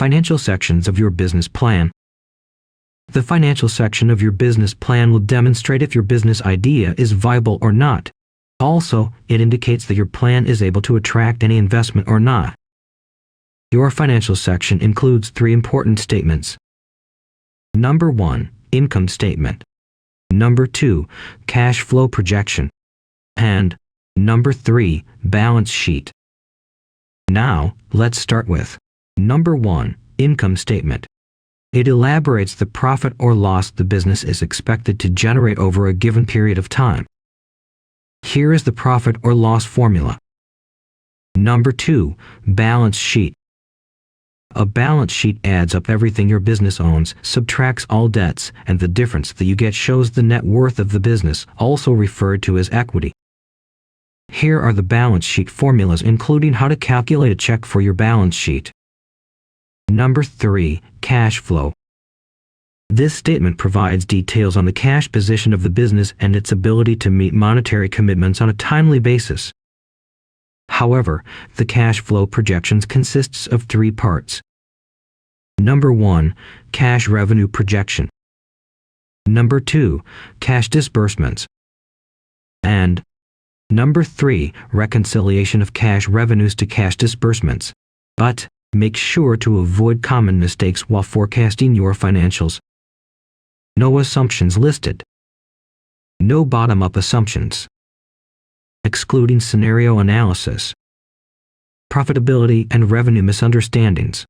Financial sections of your business plan. The financial section of your business plan will demonstrate if your business idea is viable or not. Also, it indicates that your plan is able to attract any investment or not. Your financial section includes 3 important statements. Number 1, income statement. Number 2, cash flow projection. And number 3, balance sheet. Now, let's start with number 1, income statement. It elaborates the profit or loss the business is expected to generate over a given period of time. Here is the profit or loss formula. Number 2, balance sheet. A balance sheet adds up everything your business owns, subtracts all debts, and the difference that you get shows the net worth of the business, also referred to as equity. Here are the balance sheet formulas, including how to calculate a check for your balance sheet. Number 3, cash flow. This statement provides details on the cash position of the business and its ability to meet monetary commitments on a timely basis. However, the cash flow projections consists of 3 parts. Number 1, cash revenue projection. Number 2, cash disbursements. And number 3, reconciliation of cash revenues to cash disbursements. But make sure to avoid common mistakes while forecasting your financials. No assumptions listed. No bottom-up assumptions. Excluding scenario analysis. Profitability and revenue misunderstandings.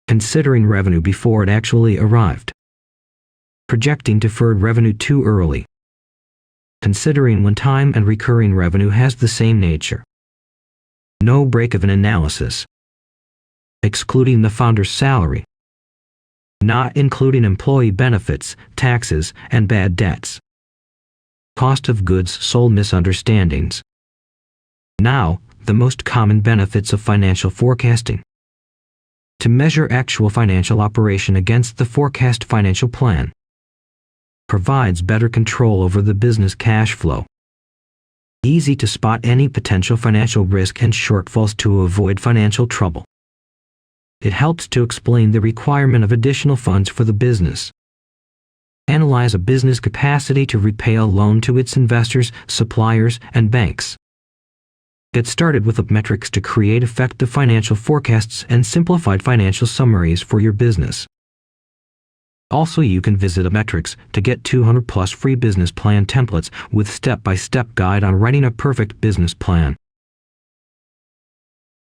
Considering revenue before it actually arrived. Projecting deferred revenue too early. Considering one-time and recurring revenue has the same nature. No break-even analysis. Excluding the founder's salary. Not including employee benefits, taxes, and bad debts. Cost of goods sold misunderstandings. Now, the most common benefits of financial forecasting. To measure actual financial operation against the forecast financial plan. Provides better control over the business cash flow. Easy to spot any potential financial risk and shortfalls to avoid financial trouble. It helps to explain the requirement of additional funds for the business. Analyze a business capacity to repay a loan to its investors, suppliers, and banks. Get started with Upmetrics to create effective financial forecasts and simplified financial summaries for your business. Also, you can visit Upmetrics to get 200+ free business plan templates with step-by-step guide on writing a perfect business plan.